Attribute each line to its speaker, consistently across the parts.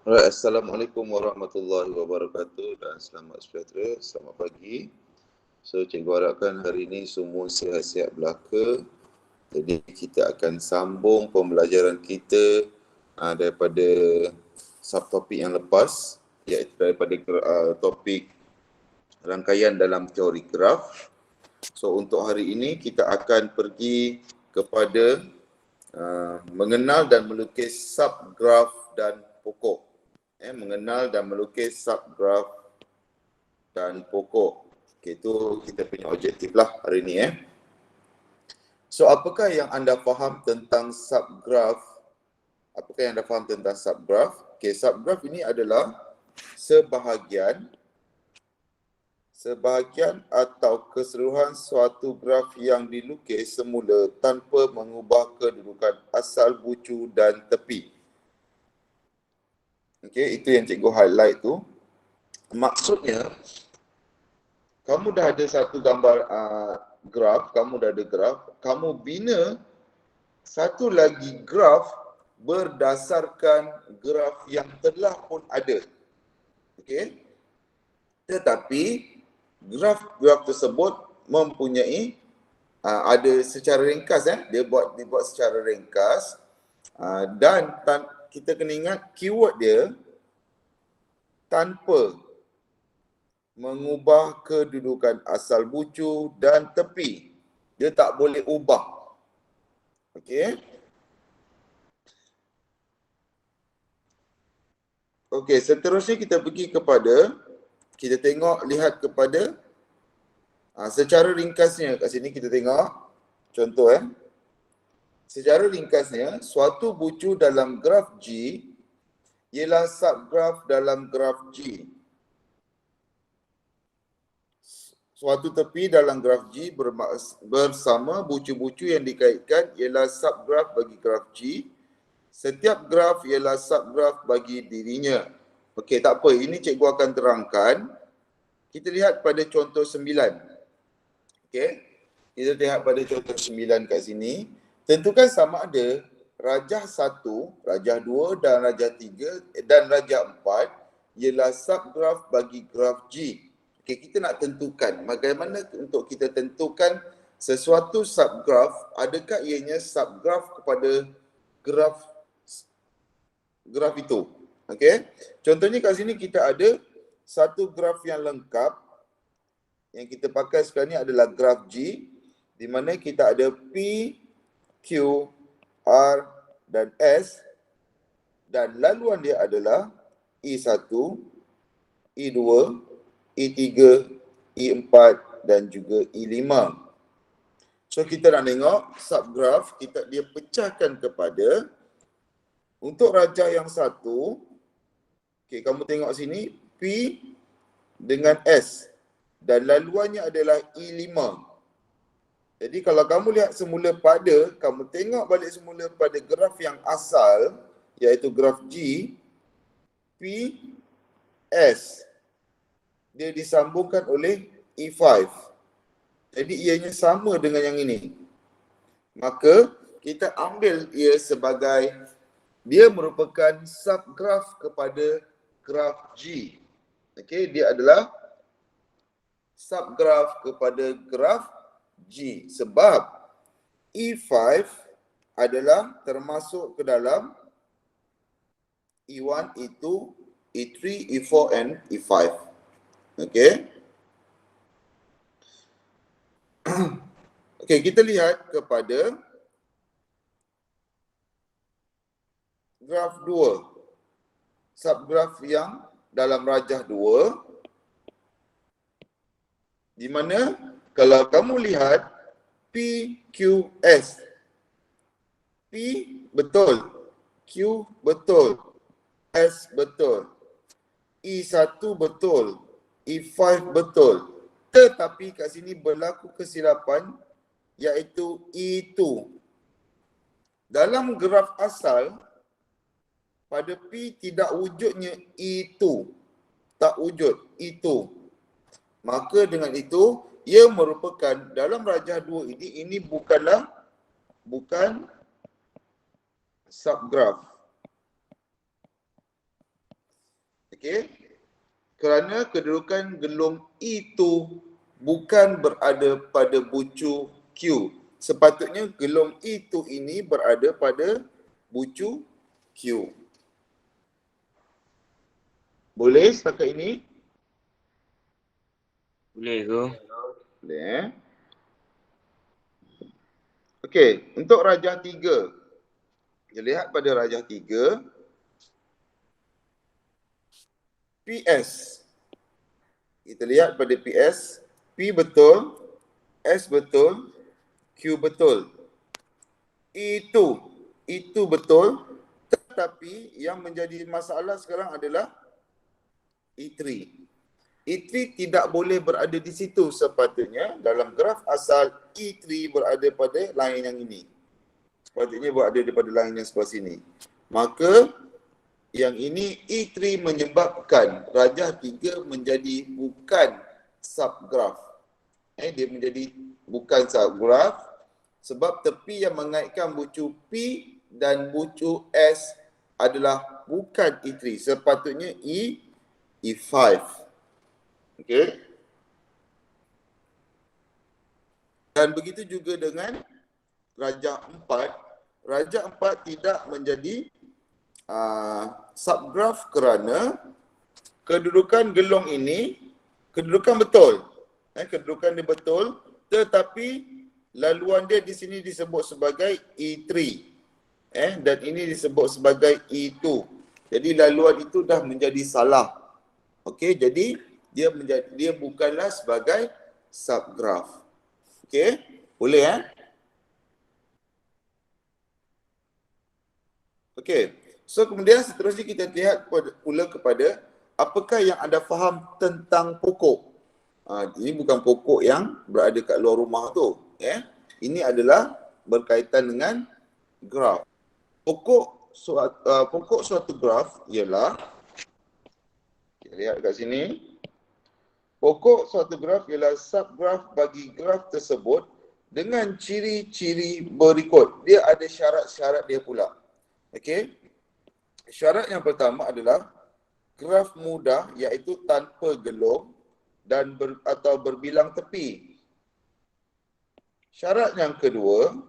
Speaker 1: Alright, Assalamualaikum warahmatullahi wabarakatuh dan selamat sejahtera, selamat pagi. So, cikgu harapkan hari ini semua sihat-sihat belaka. Jadi, kita akan sambung pembelajaran kita daripada subtopik yang lepas, iaitu daripada topik rangkaian dalam teori graf. So, untuk hari ini kita akan pergi kepada mengenal dan melukis subgraf dan pokok. Mengenal dan melukis subgraf dan pokok. Okay, itu kita punya objektif lah hari ni. So, apakah yang anda faham tentang subgraf? Apakah yang anda faham tentang subgraf? Okay, subgraf ini adalah sebahagian atau keseluruhan suatu graf yang dilukis semula tanpa mengubah kedudukan asal bucu dan tepi. Okey, itu yang cikgu highlight tu. Maksudnya, kamu dah ada satu gambar graf, kamu bina satu lagi graf berdasarkan graf yang telah pun ada. Okey. Tetapi graf tersebut mempunyai ada secara ringkas, dibuat secara ringkas, dan kita kena ingat keyword dia tanpa mengubah kedudukan asal bucu dan tepi. Dia tak boleh ubah. Okey. Okey, seterusnya kita pergi kepada, kita lihat kepada secara ringkasnya. Kat sini kita tengok contoh. Secara ringkasnya, suatu bucu dalam graf G ialah subgraf dalam graf G. Suatu tepi dalam graf G bersama bucu-bucu yang dikaitkan ialah subgraf bagi graf G. Setiap graf ialah subgraf bagi dirinya. Okey, tak apa. Ini cikgu akan terangkan. Kita lihat pada contoh 9. Okey. Kita lihat pada contoh 9 kat sini. Tentukan sama ada rajah 1, rajah 2 dan rajah 3 dan rajah 4 ialah subgraf bagi graf G. Okey, kita nak tentukan bagaimana untuk kita tentukan sesuatu subgraf, adakah ianya subgraf kepada graf itu. Okey. Contohnya kat sini kita ada satu graf yang lengkap. Yang kita pakai sekarang ni adalah graf G, di mana kita ada P, Q, R dan S, dan laluan dia adalah I1, I2, I3, I4 dan juga I5. So kita nak tengok subgraf, dia pecahkan kepada, untuk rajah yang satu, okay, kamu tengok sini P dengan S dan laluannya adalah I5. Jadi kalau kamu lihat semula pada, kamu tengok balik semula pada graf yang asal, iaitu graf G, P, S, dia disambungkan oleh E5. Jadi ianya sama dengan yang ini. Maka kita ambil ia sebagai, dia merupakan subgraf kepada graf G. Okey, dia adalah subgraf kepada graf G sebab E5 adalah termasuk ke dalam E1, E2, E3, E4 and E5. Okey. Okey, kita lihat kepada graf 2. Subgraf yang dalam rajah 2, di mana kalau kamu lihat PQS, P betul, Q betul, S betul, I1 betul, I5 betul. Tetapi kat sini berlaku kesilapan, iaitu I2. Dalam graf asal, pada P tidak wujudnya I2. Tak wujud I2. Maka dengan itu, ia merupakan dalam rajah 2 ini bukan subgraf. Okey. Kerana kedudukan gelung itu bukan berada pada bucu Q. Sepatutnya gelung itu ini berada pada bucu Q. Boleh setakat ini?
Speaker 2: Boleh ke?
Speaker 1: Boleh. Okey, untuk rajah 3. Kita lihat pada rajah 3. PS. Kita lihat pada PS. P betul, S betul, Q betul. Itu betul. Tetapi yang menjadi masalah sekarang adalah E3. E3 tidak boleh berada di situ sepatutnya. Dalam graf asal E3 berada pada line yang ini. Sepatutnya berada pada line yang sebelah sini. Maka yang ini E3 menyebabkan rajah 3 menjadi bukan subgraf. Dia menjadi bukan subgraf sebab tepi yang mengaitkan bucu P dan bucu S adalah bukan E3. Sepatutnya E5. Okey. Dan begitu juga dengan rajah 4. Rajah 4 tidak menjadi subgraf kerana kedudukan gelong ini kedudukan betul. Kedudukan dia betul, tetapi laluan dia di sini disebut sebagai E3. Dan ini disebut sebagai E2. Jadi laluan itu dah menjadi salah. Okey, jadi dia bukanlah sebagai subgraf. Okey, boleh Okey. So kemudian seterusnya kita lihat pula kepada apakah yang anda faham tentang pokok. Ini bukan pokok yang berada kat luar rumah tu. Ini adalah berkaitan dengan graf. Pokok suatu graf ialah, kita lihat kat sini. Pokok suatu graf ialah subgraf bagi graf tersebut dengan ciri-ciri berikut. Dia ada syarat-syarat dia pula. Okey. Syarat yang pertama adalah graf mudah iaitu tanpa gelung dan atau berbilang tepi. Syarat yang kedua,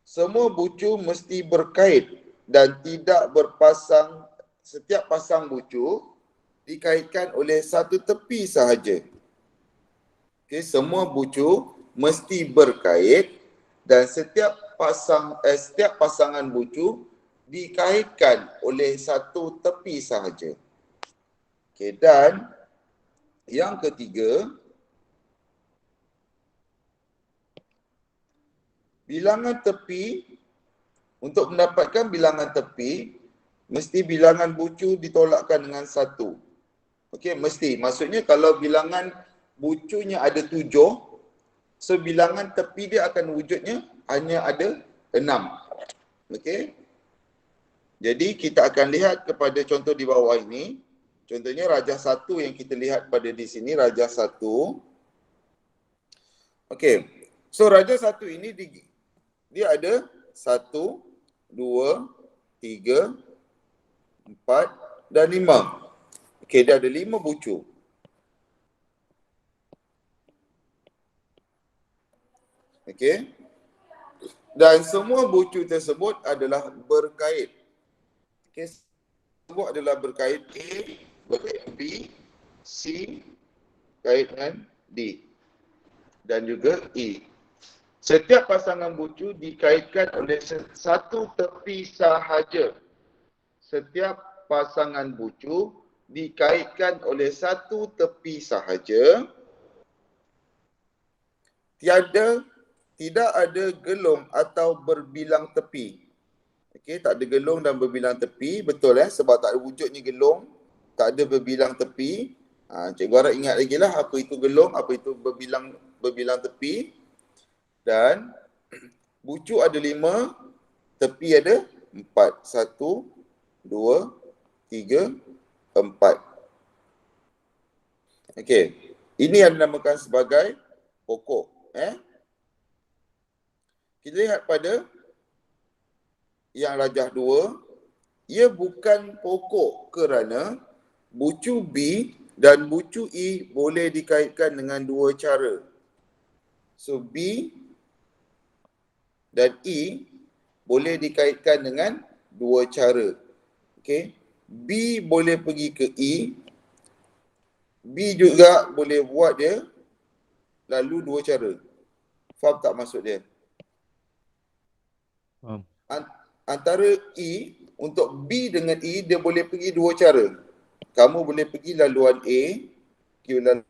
Speaker 1: semua bucu mesti berkait dan tidak berpasang, setiap pasang bucu dikaitkan oleh satu tepi sahaja. Okey, semua bucu mesti berkait dan setiap pasangan bucu dikaitkan oleh satu tepi sahaja. Okey, dan yang ketiga, bilangan tepi, untuk mendapatkan bilangan tepi, mesti bilangan bucu ditolakkan dengan 1. Okey, mesti. Maksudnya kalau bilangan bucunya ada 7, so bilangan tepi dia akan wujudnya hanya ada 6. Okey. Jadi kita akan lihat kepada contoh di bawah ini. Contohnya rajah 1 yang kita lihat pada di sini, rajah 1. Okey. So rajah 1 ini dia ada 1, 2, 3, 4 dan 5. Okey, dia ada 5 bucu. Okey. Dan semua bucu tersebut adalah berkait. Okey, semua adalah berkait. A berkait B, C kait dengan D dan juga E. Setiap pasangan bucu dikaitkan oleh satu tepi sahaja. Setiap pasangan bucu dikaitkan oleh satu tepi sahaja. Tidak ada gelung atau berbilang tepi. Okey, tak ada gelung dan berbilang tepi, betul sebab tak ada wujudnya gelung, tak ada berbilang tepi. Cikgu harap ingat lagi lah apa itu gelung, apa itu berbilang tepi. Dan bucu ada 5, tepi ada 4. 1, 2, 3, 4. Okey. Ini yang dinamakan sebagai pokok. Kita lihat pada yang rajah 2, ia bukan pokok kerana bucu B dan bucu E boleh dikaitkan dengan dua cara. So B dan E boleh dikaitkan dengan dua cara. Okay. B boleh pergi ke E, B juga boleh buat dia lalu dua cara. Faham tak maksud dia?
Speaker 2: Faham.
Speaker 1: Antara E, untuk B dengan E, dia boleh pergi dua cara. Kamu boleh pergi laluan A, Q laluan,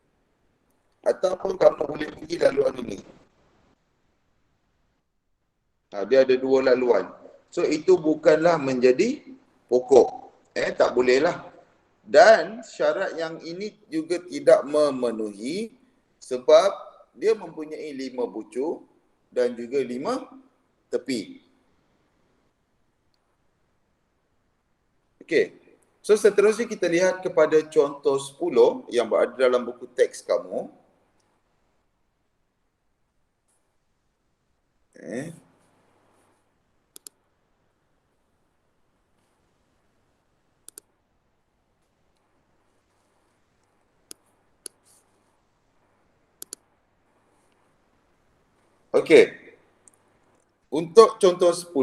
Speaker 1: ataupun kamu boleh pergi laluan ini. Dia ada dua laluan. So, itu bukanlah menjadi pokok. Tak bolehlah. Dan syarat yang ini juga tidak memenuhi sebab dia mempunyai 5 bucu dan juga 5 tepi. Okey. So seterusnya kita lihat kepada contoh 10 yang berada dalam buku teks kamu. Okey. Untuk contoh 10,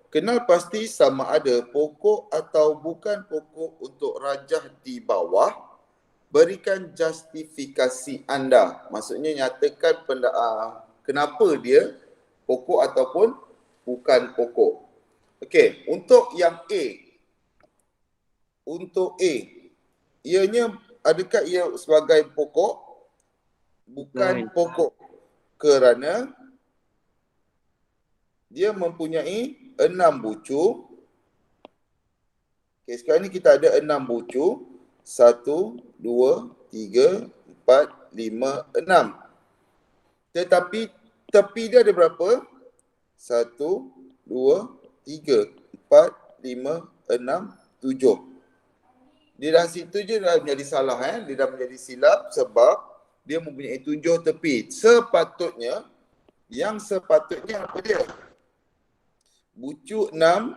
Speaker 1: kenal pasti sama ada pokok atau bukan pokok untuk rajah di bawah. Berikan justifikasi anda. Maksudnya nyatakan kenapa dia pokok ataupun bukan pokok. Okey, untuk yang A. Untuk A, ianya adakah ia sebagai pokok? Bukan pokok kerana dia mempunyai 6 bucu. Okey, sekarang ni kita ada 6 bucu. 1, 2, 3, 4, 5, 6. Tetapi tepi dia ada berapa? 1, 2, 3, 4, 5, 6, 7. Di dalam situ je dah menjadi salah. Dia dah menjadi silap sebab dia mempunyai 7 tepi. Yang sepatutnya apa dia? Bucu 6,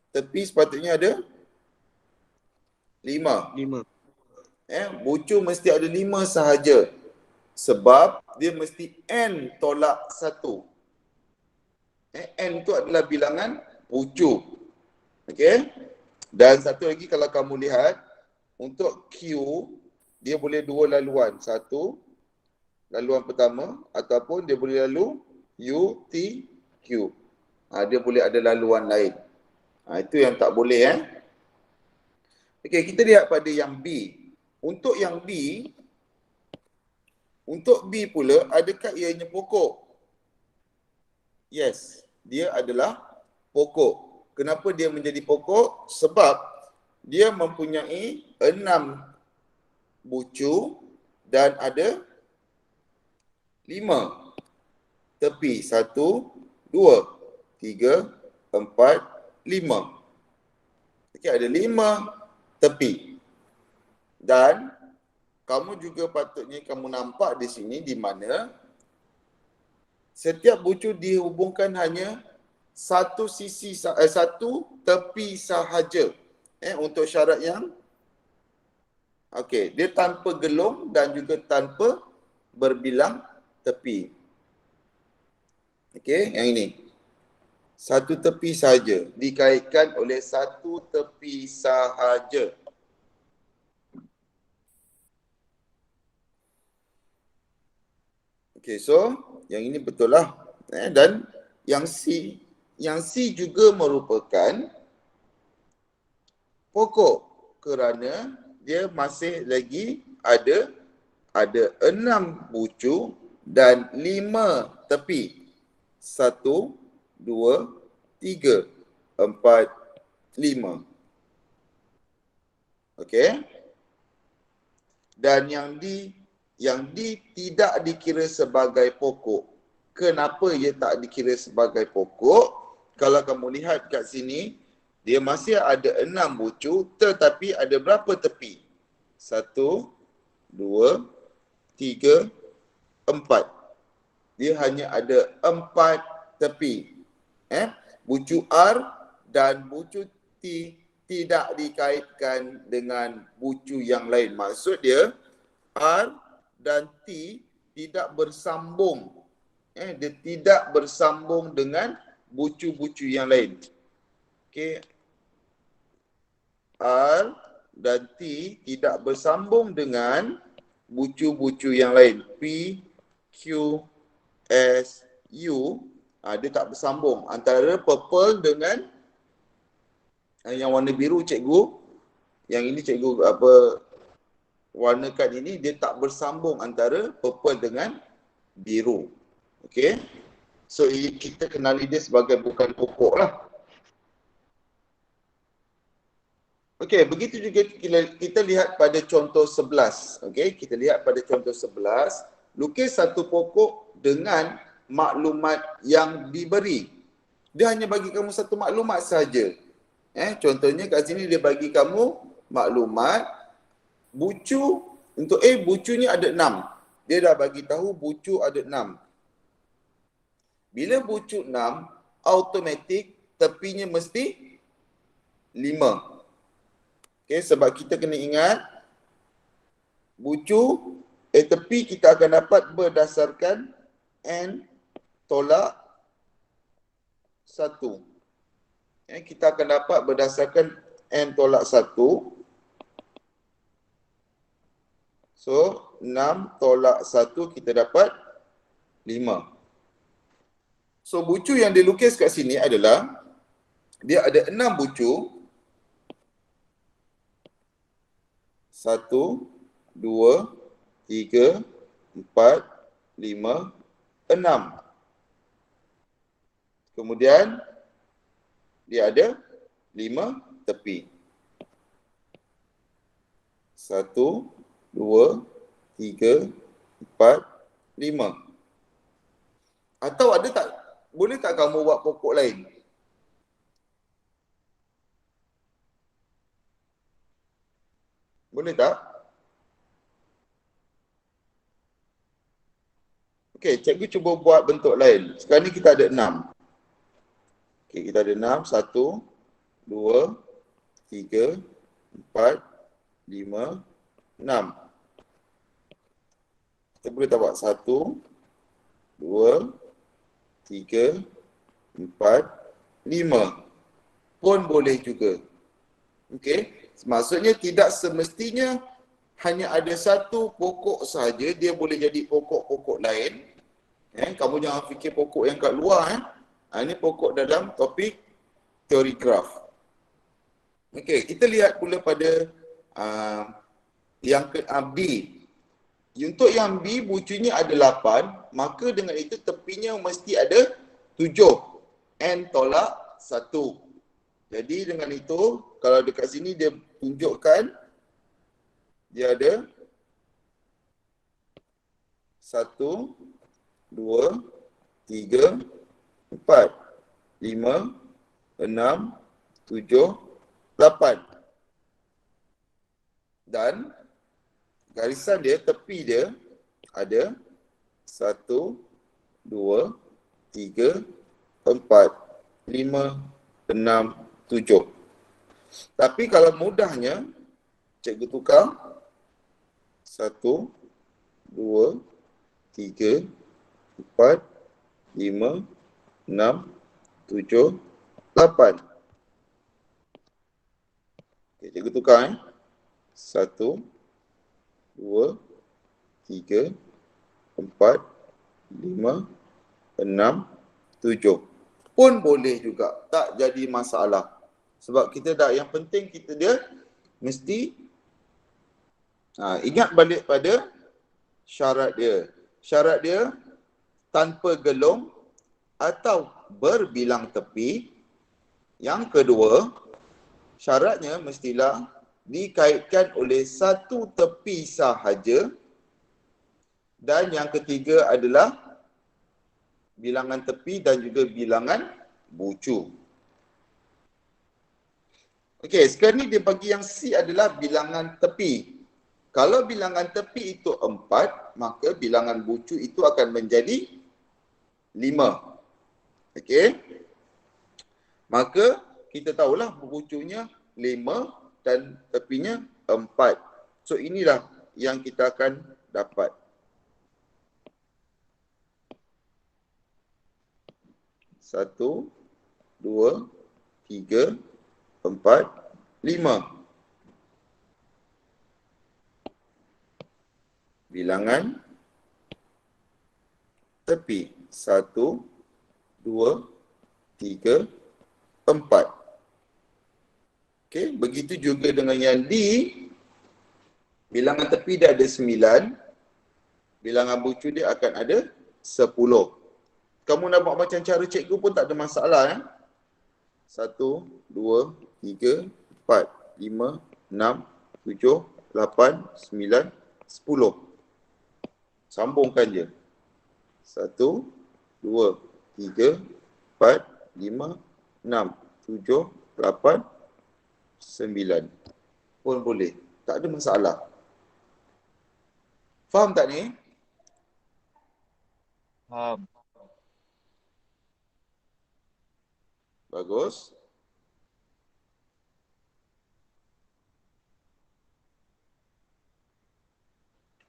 Speaker 1: tepi sepatutnya ada 5. Bucu mesti ada 5 sahaja. Sebab dia mesti N tolak 1. N tu adalah bilangan bucu. Okey? Dan satu lagi kalau kamu lihat, untuk Q, dia boleh dua laluan. Satu, laluan pertama, ataupun dia boleh lalu U, T, Q. Dia boleh ada laluan lain. Itu yang tak boleh. Okey, kita lihat pada yang B. Untuk yang B, untuk B pula, adakah ianya pokok? Yes, dia adalah pokok. Kenapa dia menjadi pokok? Sebab dia mempunyai 6 bucu dan ada 5 tepi. 1, 2, 3, 4, 5. Okey, ada 5 tepi. Dan kamu juga patutnya kamu nampak di sini di mana setiap bucu dihubungkan hanya satu tepi sahaja. Untuk syarat yang dia tanpa gelung dan juga tanpa berbilang tepi. Yang ini. Satu tepi sahaja dikaitkan oleh satu tepi sahaja. So yang ini betul lah. Dan yang C juga merupakan pokok kerana dia masih lagi ada 6 bucu dan 5 tepi. 1, 2, 3, 4, 5. Okey. Dan yang D tidak dikira sebagai pokok. Kenapa ia tak dikira sebagai pokok? Kalau kamu lihat kat sini, dia masih ada 6 bucu tetapi ada berapa tepi? 1, 2, 3, 4. Dia hanya ada 4 tepi. Bucu R dan bucu T tidak dikaitkan dengan bucu yang lain. Maksud dia R dan T tidak bersambung. Dia tidak bersambung dengan bucu-bucu yang lain. Okey. R dan T tidak bersambung dengan bucu-bucu yang lain. P, Q, S, U. Dia tak bersambung. Antara purple dengan yang warna biru cikgu. Yang ini cikgu warnakan ini, dia tak bersambung antara purple dengan biru. Okey. So kita kenali dia sebagai bukan pokok lah. Okey, begitu juga kita lihat pada contoh 11. Okey, kita lihat pada contoh 11. Lukis satu pokok dengan maklumat yang diberi. Dia hanya bagi kamu satu maklumat saja. Contohnya kat sini dia bagi kamu maklumat bucu. Untuk A, bucunya ada 6. Dia dah bagi tahu bucu ada 6. Bila bucu 6, automatik tepinya mesti 5. Okay, sebab kita kena ingat bucu tepi kita akan dapat berdasarkan N tolak 1. Kita akan dapat berdasarkan N tolak 1. So 6 tolak 1 kita dapat 5. So bucu yang dilukis kat sini adalah dia ada 6 bucu. 1, 2, 3, 4, 5, 6. Kemudian dia ada 5 tepi. 1, 2, 3, 4, 5. Atau ada tak, boleh tak kamu buat pokok lain? Boleh tak? Okey, cikgu cuba buat bentuk lain. Sekarang ni kita ada 6. Okey, kita ada 6. 1, 2, 3, 4, 5, 6. Kita boleh tak buat 1, 2, 3, 4, 5. Pun boleh juga. Okey. Maksudnya tidak semestinya hanya ada satu pokok saja, dia boleh jadi pokok-pokok lain. Kamu jangan fikir pokok yang kat luar. Ini pokok dalam topik teori graf. Okey, kita lihat pula pada yang ke B. Untuk yang B, bucunya ada 8, maka dengan itu tepinya mesti ada 7. N tolak 1. Jadi dengan itu, kalau dekat sini dia tunjukkan dia ada 1, 2, 3, 4, 5, 6, 7, 8. Dan garisan dia, tepi dia ada 1, 2, 3, 4, 5, 6, 7. Tapi kalau mudahnya, cikgu tukar 1, 2, 3, 4, 5, 6, 7, 8. Okay, cikgu tukar 1, 2, 3, 4, 5, 6, 7. Pun boleh juga, tak jadi masalah. Sebab kita dah, yang penting kita dia mesti ingat balik pada syarat dia. Syarat dia tanpa gelung atau berbilang tepi. Yang kedua, syaratnya mestilah dikaitkan oleh satu tepi sahaja. Dan yang ketiga adalah bilangan tepi dan juga bilangan bucu. Okey, sekarang ni dia bagi yang C adalah bilangan tepi. Kalau bilangan tepi itu 4, maka bilangan bucu itu akan menjadi 5. Okey. Maka kita tahulah bucunya 5 dan tepinya 4. So inilah yang kita akan dapat. 1, 2, 3, 4, 5. Bilangan tepi. 1, 2, 3, 4. Okey, begitu juga dengan yang D. Bilangan tepi dia ada 9. Bilangan bucu dia akan ada 10. Kamu nak buat macam cara cikgu pun tak ada masalah. 1, 2, 3, 4, 5, 6, 7, 8, 9, 10. Sambungkan je. 1, 2, 3, 4, 5, 6, 7, 8, 9. Pun boleh. Tak ada masalah. Faham tak ni?
Speaker 2: Faham.
Speaker 1: Bagus.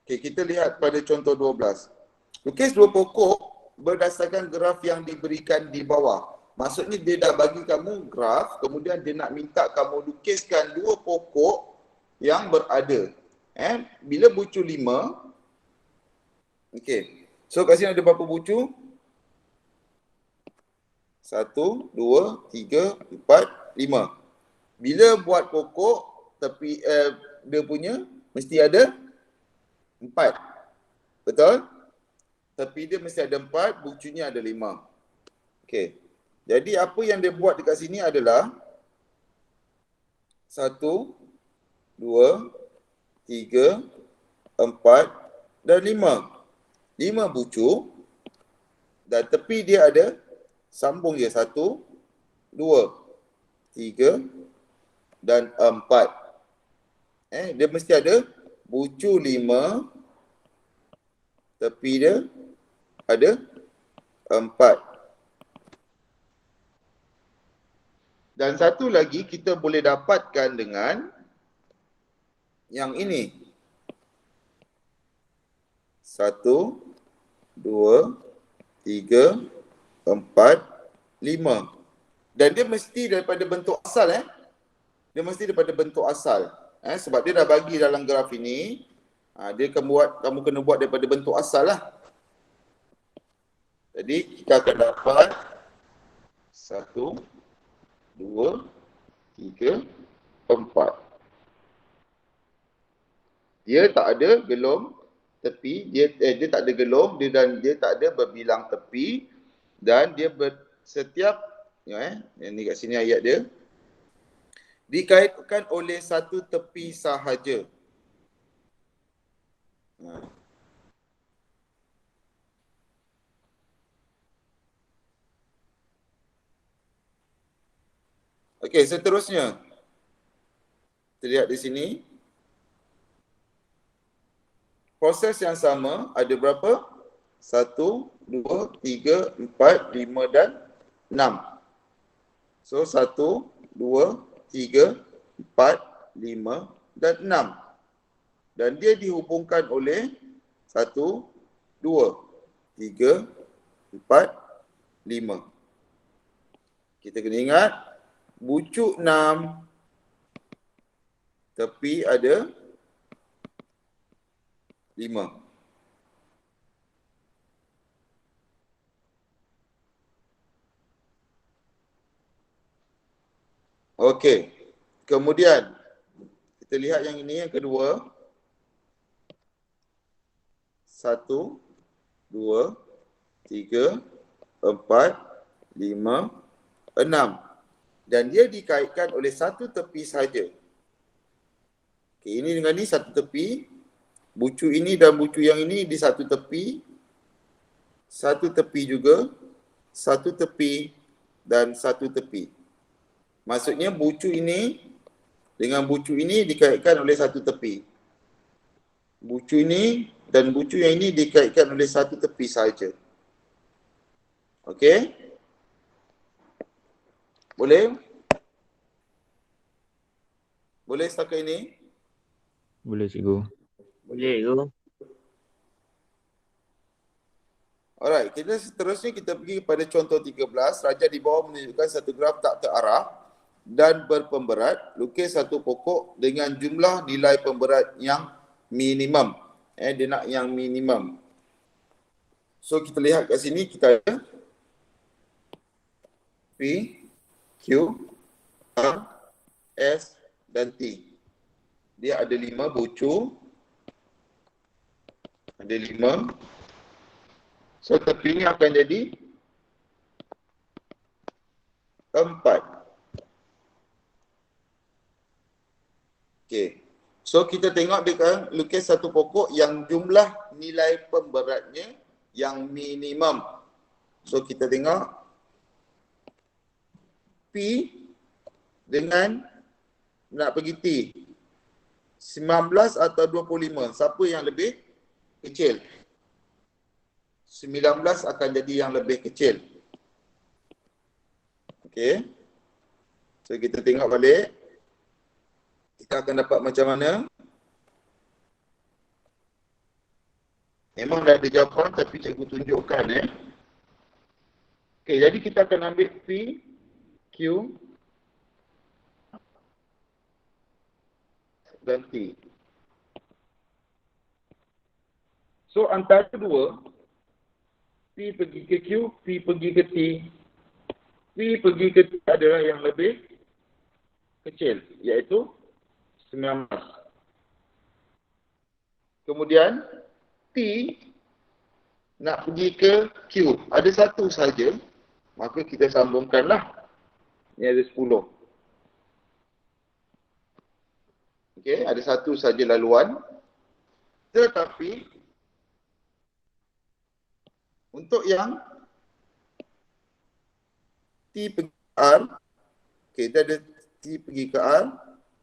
Speaker 1: Okey, kita lihat pada contoh 12. Lukis dua pokok berdasarkan graf yang diberikan di bawah. Maksudnya dia dah bagi kamu graf, kemudian dia nak minta kamu lukiskan dua pokok yang berada. Bila bucu 5, okey. So kat sini ada berapa bucu? 1, 2, 3, 4, 5. Bila buat pokok, tepi dia punya mesti ada 4. Betul? Tepi dia mesti ada 4, bucunya ada 5. Okey. Jadi apa yang dia buat dekat sini adalah 1, 2, 3, 4 dan 5. 5 bucu dan tepi dia ada sambung je 1, 2, 3 dan 4. Dia mesti ada bucu 5, tepi dia ada 4. Dan satu lagi kita boleh dapatkan dengan yang ini. 1, 2, 3, 4, 5. Dan dia mesti daripada bentuk asal. Dia mesti daripada bentuk asal. Sebab dia dah bagi dalam graf ini. Dia kamu kena buat daripada bentuk asal lah. Jadi kita akan dapat 1, 2, 3, 4. Dia tak ada gelom tepi, dia tak ada gelom, dia tak ada berbilang tepi dan dia setiap ni kat sini ayat dia dikaitkan oleh satu tepi sahaja. Okey, seterusnya. Kita lihat di sini. Proses yang sama ada berapa? 1, 2, 3, 4, 5 dan 6. So 1, 2, 3, 4, 5 dan 6. Dan dia dihubungkan oleh 1, 2, 3, 4, 5. Kita kena ingat, bucu 6, tepi ada 5. Okey. Kemudian kita lihat yang ini yang kedua. 1, 2, 3, 4, 5, 6. Dan dia dikaitkan oleh satu tepi sahaja. Okey, ini dengan ni satu tepi. Bucu ini dan bucu yang ini di satu tepi. Satu tepi juga. Satu tepi dan satu tepi. Maksudnya bucu ini dengan bucu ini dikaitkan oleh satu tepi. Bucu ini dan bucu yang ini dikaitkan oleh satu tepi sahaja. Okey? Boleh? Boleh setakat ini?
Speaker 2: Boleh cikgu.
Speaker 3: Boleh ke?
Speaker 1: Alright, kita seterusnya kita pergi kepada contoh 13. Raja di bawah menunjukkan satu graf tak terarah dan berpemberat. Lukis satu pokok dengan jumlah nilai pemberat yang minimum. Dia nak yang minimum. So kita lihat kat sini kita ada P, Q, R, S dan T. Dia ada 5 bucu. Ada 5. So tepi ni akan jadi 4. Okey. So kita tengok dia kan lukis satu pokok yang jumlah nilai pemberatnya yang minimum. So kita tengok P dengan nak pergi T. 19 atau 25. Siapa yang lebih kecil? 19 akan jadi yang lebih kecil. Okey. So kita tengok balik. Kita akan dapat macam mana? Memang dah ada jawapan tapi cikgu tunjukkan Okey, jadi kita akan ambil P, Q dan T. So antara dua, P pergi ke Q, P pergi ke T. P pergi ke T adalah yang lebih kecil, iaitu 19. Kemudian T nak pergi ke Q. Ada satu saja, maka kita sambungkanlah. Ini ada 10. Okey, ada satu saja laluan. Tetapi untuk yang T pergi ke R, okey, dia ada T pergi ke R,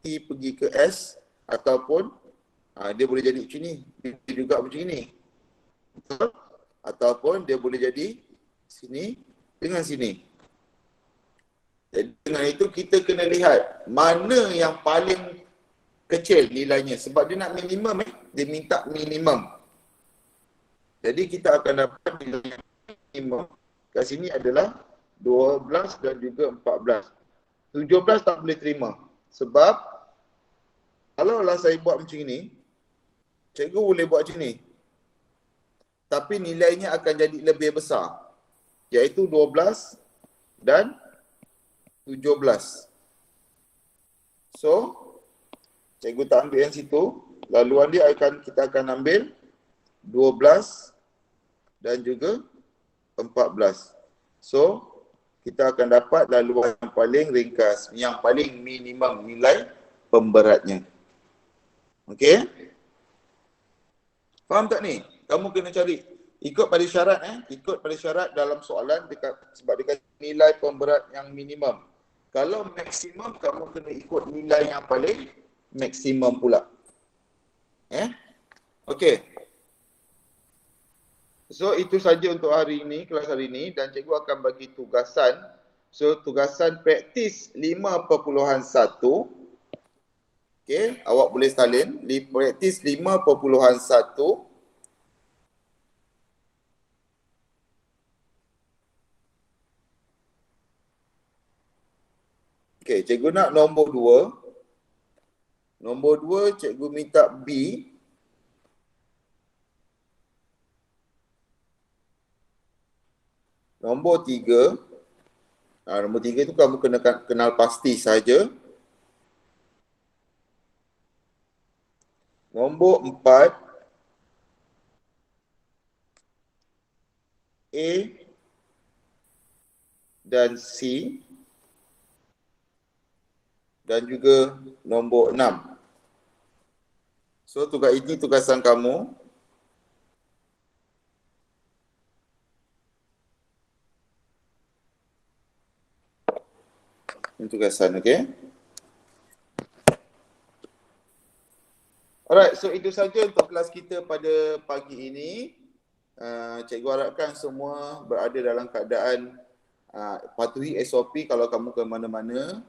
Speaker 1: T pergi ke S, ataupun dia boleh jadi macam ni, dia juga macam ni. Betul? Ataupun dia boleh jadi sini dengan sini. Jadi dengan itu kita kena lihat mana yang paling kecil nilainya. Sebab dia nak minimum dia minta minimum. Jadi kita akan dapat nilai minimum kat sini adalah 12 dan juga 14. 17 tak boleh terima. Sebab kalaulah saya buat macam ni, cikgu boleh buat macam ni. Tapi nilainya akan jadi lebih besar. Iaitu 12 dan 17. So, cikgu tak ambil yang situ. Laluan dia kita akan ambil 12 dan juga 14. So, kita akan dapat laluan yang paling ringkas, yang paling minimum nilai pemberatnya. Okey? Faham tak ni? Kamu kena cari. Ikut pada syarat ikut pada syarat dalam soalan sebab dia kata nilai pemberat yang minimum. Kalau maksimum, kamu kena ikut nilai yang paling maksimum pula. Okey. So itu saja untuk hari ini, kelas hari ini, dan cikgu akan bagi tugasan. So tugasan praktis 5.1. Okey, awak boleh salin. Praktis 5.1. Okey, cikgu nak nombor 2. Nombor 2 cikgu minta B. Nombor 3. Nombor 3 tu kamu kena kenal pasti saja. Nombor 4. A dan C. Dan juga nombor 6. So tugas ini tugasan kamu. Ini tugasan, okey? Alright, so itu saja untuk kelas kita pada pagi ini. Cikgu harapkan semua berada dalam keadaan patuhi SOP kalau kamu ke mana-mana.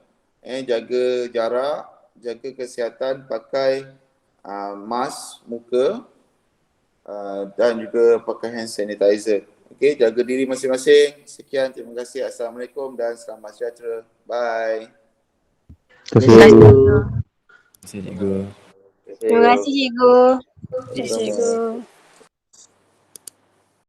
Speaker 1: Jaga jarak, jaga kesihatan, pakai mask muka dan juga pakai hand sanitizer. Okey, jaga diri masing-masing. Sekian, terima kasih. Assalamualaikum dan selamat sejahtera. Bye.
Speaker 2: Terima kasih cikgu.
Speaker 3: Cikgu.
Speaker 4: Terima kasih cikgu.
Speaker 1: Sama-sama.
Speaker 4: Cikgu.